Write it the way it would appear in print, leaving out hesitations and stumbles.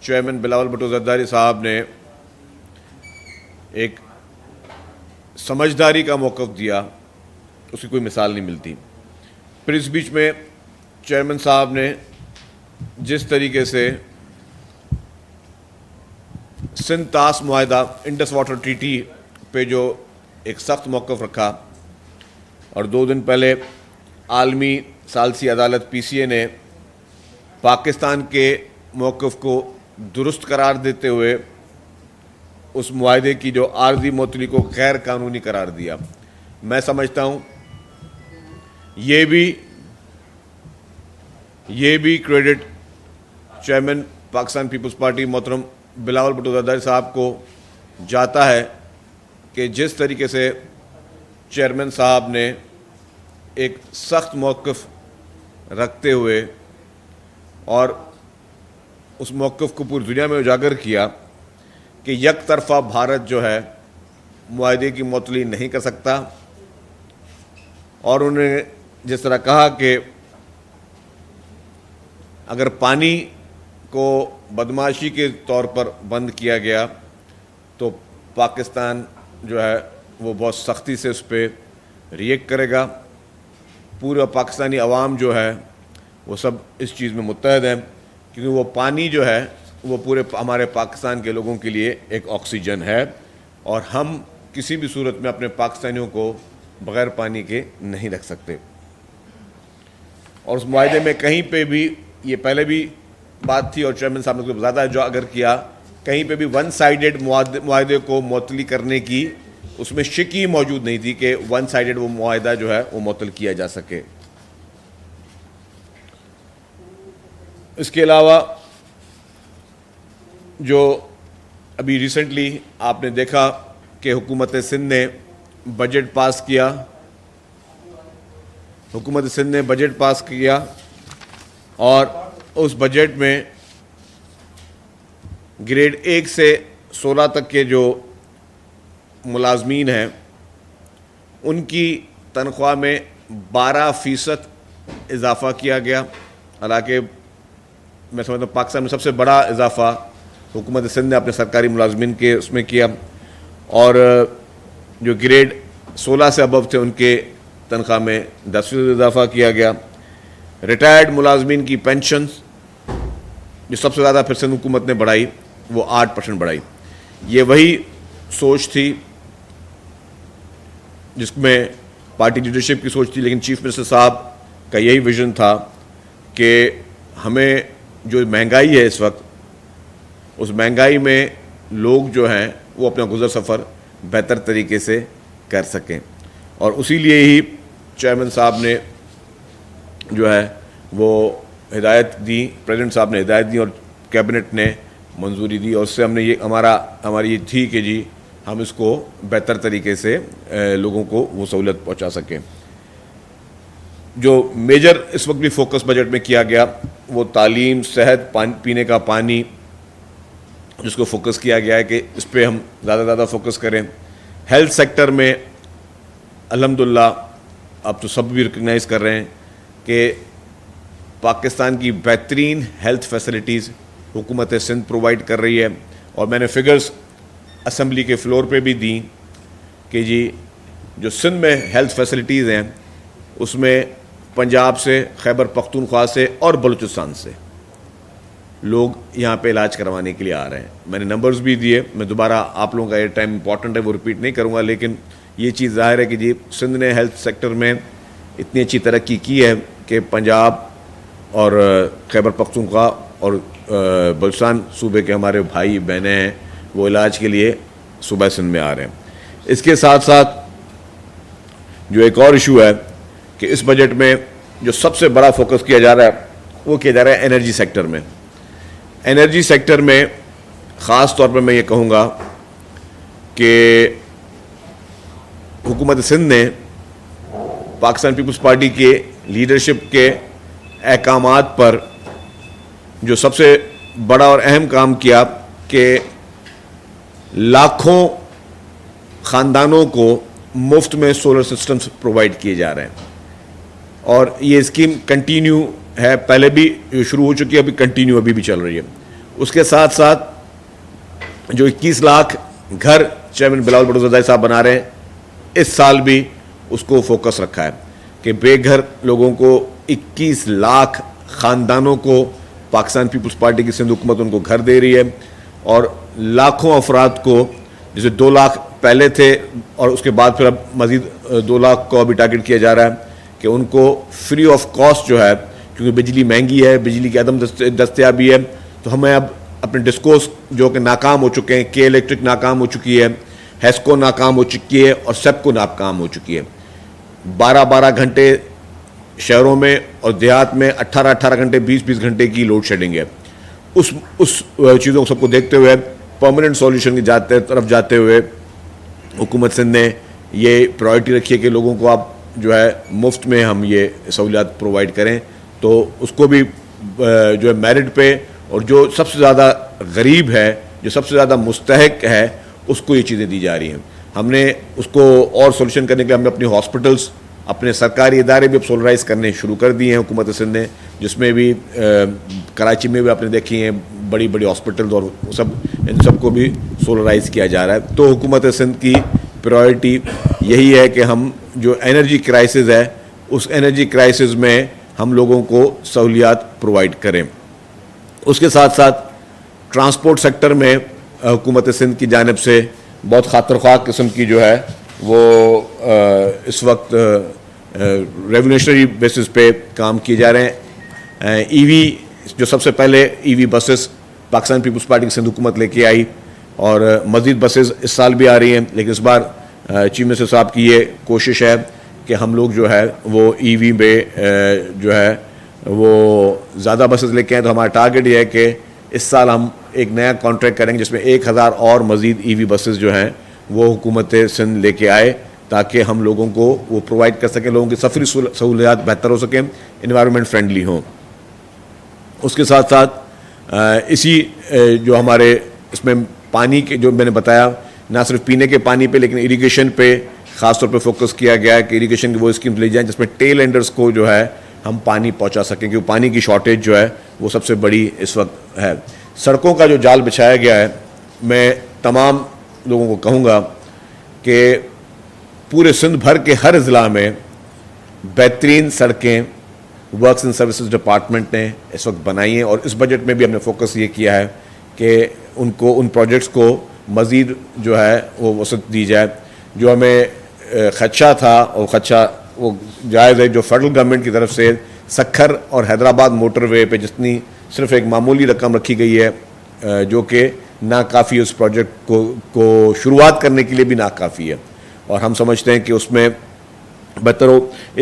Chairman Bilawal Bhutto Zardari صاحب نے ایک سمجھداری کا موقف دیا، اس کی کوئی مثال نہیں ملتی۔ پھر اس بیچ میں چیئرمین صاحب نے جس طریقے سے سندھ طاس معاہدہ انڈس واٹر ٹریٹی پہ جو ایک سخت موقف رکھا، اور 2 دن پہلے عالمی ثالثی عدالت PCA نے پاکستان کے موقف کو درست قرار دیتے ہوئے اس معاہدے کی جو عارضی معطلی کو غیر قانونی قرار دیا۔ میں سمجھتا ہوں یہ بھی کریڈٹ چیئرمین پاکستان پیپلز پارٹی محترم بلاول بھٹو زرداری صاحب کو جاتا ہے کہ جس طریقے سے چیئرمین صاحب نے ایک سخت موقف رکھتے ہوئے اور اس موقف کو پوری دنیا میں اجاگر کیا کہ یک طرفہ بھارت جو ہے معاہدے کی معطلی نہیں کر سکتا، اور انہوں نے جس طرح کہا کہ اگر پانی کو بدمعاشی کے طور پر بند کیا گیا تو پاکستان جو ہے وہ بہت سختی سے اس پہ ریئیکٹ کرے گا۔ پورا پاکستانی عوام جو ہے وہ سب اس چیز میں متحد ہیں، کیونکہ وہ پانی جو ہے وہ پورے ہمارے پاکستان کے لوگوں کے لیے ایک آکسیجن ہے، اور ہم کسی بھی صورت میں اپنے پاکستانیوں کو بغیر پانی کے نہیں رکھ سکتے۔ اور اس معاہدے میں کہیں پہ بھی، یہ پہلے بھی بات تھی اور چیئرمین صاحب نے زیادہ جو اگر کیا، کہیں پہ بھی ون سائیڈڈ معاہدے کو معطلی کرنے کی اس میں شک ہی موجود نہیں تھی کہ ون سائیڈڈ وہ معاہدہ جو ہے وہ معطل کیا جا سکے۔ اس کے علاوہ جو ابھی ریسنٹلی آپ نے دیکھا کہ حکومت سندھ نے بجٹ پاس کیا، اور اس بجٹ میں گریڈ 1 سے 16 تک کے جو ملازمین ہیں ان کی تنخواہ میں 12% اضافہ کیا گیا۔ حالانکہ میں سمجھتا ہوں پاکستان میں سب سے بڑا اضافہ حکومت سندھ نے اپنے سرکاری ملازمین کے اس میں کیا، اور جو گریڈ 16 سے ابو تھے ان کے تنخواہ میں 10% اضافہ کیا گیا۔ ریٹائرڈ ملازمین کی پینشنز جو سب سے زیادہ پھر سندھ حکومت نے بڑھائی، وہ 8% بڑھائی۔ یہ وہی سوچ تھی جس میں پارٹی لیڈرشپ کی سوچ تھی، لیکن چیف منسٹر صاحب کا یہی ویژن تھا کہ ہمیں جو مہنگائی ہے اس وقت، اس مہنگائی میں لوگ جو ہیں وہ اپنا گزر سفر بہتر طریقے سے کر سکیں، اور اسی لیے ہی چیئرمین صاحب نے جو ہے وہ ہدایت دی، پریزیڈنٹ صاحب نے ہدایت دی اور کیبنٹ نے منظوری دی، اور اس سے ہم نے ہماری یہ تھی کہ جی ہم اس کو بہتر طریقے سے لوگوں کو وہ سہولت پہنچا سکیں۔ جو میجر اس وقت بھی فوکس بجٹ میں کیا گیا وہ تعلیم، صحت، پینے کا پانی، جس کو فوکس کیا گیا ہے کہ اس پہ ہم زیادہ فوکس کریں۔ ہیلتھ سیکٹر میں الحمدللہ اب تو سب بھی ریکگنائز کر رہے ہیں کہ پاکستان کی بہترین ہیلتھ فیسلٹیز حکومت سندھ پرووائڈ کر رہی ہے، اور میں نے فگرز اسمبلی کے فلور پہ بھی دیں کہ جی جو سندھ میں ہیلتھ فیسلٹیز ہیں اس میں پنجاب سے، خیبر پختونخوا سے اور بلوچستان سے لوگ یہاں پہ علاج کروانے کے لیے آ رہے ہیں۔ میں نے نمبرز بھی دیے، میں دوبارہ آپ لوگوں کا یہ ٹائم امپورٹنٹ ہے وہ ریپیٹ نہیں کروں گا، لیکن یہ چیز ظاہر ہے کہ جی سندھ نے ہیلتھ سیکٹر میں اتنی اچھی ترقی کی ہے کہ پنجاب اور خیبر پختونخوا اور بلوچستان صوبے کے ہمارے بھائی بہنیں ہیں وہ علاج کے لیے صوبہ سندھ میں آ رہے ہیں۔ اس کے ساتھ ساتھ جو ایک اور ایشو ہے کہ اس بجٹ میں جو سب سے بڑا فوکس کیا جا رہا ہے وہ کیا جا رہا ہے انرجی سیکٹر میں۔ انرجی سیکٹر میں خاص طور پر میں یہ کہوں گا کہ حکومت سندھ نے پاکستان پیپلز پارٹی کے لیڈرشپ کے احکامات پر جو سب سے بڑا اور اہم کام کیا کہ لاکھوں خاندانوں کو مفت میں سولر سسٹمز پرووائڈ کیے جا رہے ہیں، اور یہ اسکیم کنٹینیو ہے، پہلے بھی شروع ہو چکی ہے، ابھی کنٹینیو ابھی بھی چل رہی ہے، اس کے ساتھ ساتھ جو 21 لاکھ گھر چیئرمین بلاول بھٹو زرداری صاحب بنا رہے ہیں, اس سال بھی اس کو فوکس رکھا ہے کہ بے گھر لوگوں کو 21 لاکھ خاندانوں کو پاکستان پیپلز پارٹی کی سندھ حکومت ان کو گھر دے رہی ہے, اور لاکھوں افراد کو, جیسے 2 لاکھ پہلے تھے اور اس کے بعد پھر اب مزید 2 لاکھ کو ابھی ٹارگٹ کیا جا رہا ہے کہ ان کو فری آف کاسٹ جو ہے, کیونکہ بجلی مہنگی ہے, بجلی کی عدم دستیابی ہے, تو ہمیں اب اپنے ڈسکوز جو کہ ناکام ہو چکے ہیں, کے الیکٹرک ناکام ہو چکی ہے, ہیسکو ناکام ہو چکی ہے اور سیپکو ناکام ہو چکی ہے. 12 گھنٹے شہروں میں اور دیہات میں 18 گھنٹے 20 گھنٹے کی لوڈ شیڈنگ ہے. اس چیزوں کو سب کو دیکھتے ہوئے پرماننٹ سولوشن کی طرف جاتے ہوئے حکومت سندھ نے یہ پرائرٹی رکھی ہے کہ لوگوں کو آپ جو ہے مفت میں ہم یہ سہولیات پرووائڈ کریں, تو اس کو بھی جو ہے میرٹ پہ, اور جو سب سے زیادہ غریب ہے, جو سب سے زیادہ مستحق ہے, اس کو یہ چیزیں دی جا رہی ہیں. ہم نے اس کو اور سولوشن کرنے کے لیے ہم نے اپنی ہاسپٹلس, اپنے سرکاری ادارے بھی اب سولرائز کرنے شروع کر دیے ہیں حکومت سندھ نے, جس میں بھی کراچی میں بھی آپ نے دیکھی ہیں بڑی بڑی ہاسپٹلز, اور ان سب کو بھی سولرائز کیا جا رہا ہے. تو حکومت سندھ کی پرائرٹی یہی ہے کہ ہم جو انرجی کرائسس ہے, اس انرجی کرائسس میں ہم لوگوں کو سہولیات پرووائڈ کریں. اس کے ساتھ ساتھ ٹرانسپورٹ سیکٹر میں حکومت سندھ کی جانب سے بہت خاطر خواہ قسم کی جو ہے وہ اس وقت ریولیوشنری بیسس پہ کام کیے جا رہے ہیں. ای وی, جو سب سے پہلے ای وی بسز پاکستان پیپلز پارٹی کی سندھ حکومت لے کے آئی, اور مزید بسز اس سال بھی آ رہی ہیں, لیکن اس بار چیف منسٹر صاحب کی یہ کوشش ہے کہ ہم لوگ جو ہے وہ ای وی میں جو ہے وہ زیادہ بسز لے کے آئیں. تو ہمارا ٹارگٹ یہ ہے کہ اس سال ہم ایک نیا کانٹریکٹ کریں گے جس میں 1000 اور مزید ای وی بسز جو ہیں وہ حکومت سندھ لے کے آئے, تاکہ ہم لوگوں کو وہ پرووائڈ کر سکیں, لوگوں کی سفری سہولیات بہتر ہو سکیں, انوائرمنٹ فرینڈلی ہوں. اس کے ساتھ ساتھ اسی جو ہمارے اس میں پانی کے, جو میں نے بتایا, نہ صرف پینے کے پانی پہ لیکن اریگیشن پہ خاص طور پہ فوکس کیا گیا ہے کہ اریگیشن کی وہ اسکیمز لی جائیں جس میں ٹیل اینڈرز کو جو ہے ہم پانی پہنچا سکیں, کیونکہ پانی کی شارٹیج جو ہے وہ سب سے بڑی اس وقت ہے. سڑکوں کا جو جال بچھایا گیا ہے, میں تمام لوگوں کو کہوں گا کہ پورے سندھ بھر کے ہر ضلع میں بہترین سڑکیں ورکس اینڈ سروسز ڈپارٹمنٹ نے اس وقت بنائی ہیں, اور اس بجٹ میں بھی ہم نے فوکس یہ کیا ہے کہ ان پروجیکٹس کو مزید جو ہے وہ وسعت دی جائے. جو ہمیں خدشہ تھا, اور خدشہ وہ جائز ہے, جو فیڈرل گورنمنٹ کی طرف سے سکھر اور حیدرآباد موٹر وے پہ جتنی صرف ایک معمولی رقم رکھی گئی ہے جو کہ ناکافی اس پروجیکٹ کو شروعات کرنے کے لیے بھی ناکافی ہے, اور ہم سمجھتے ہیں کہ اس میں بہتر ہو. اس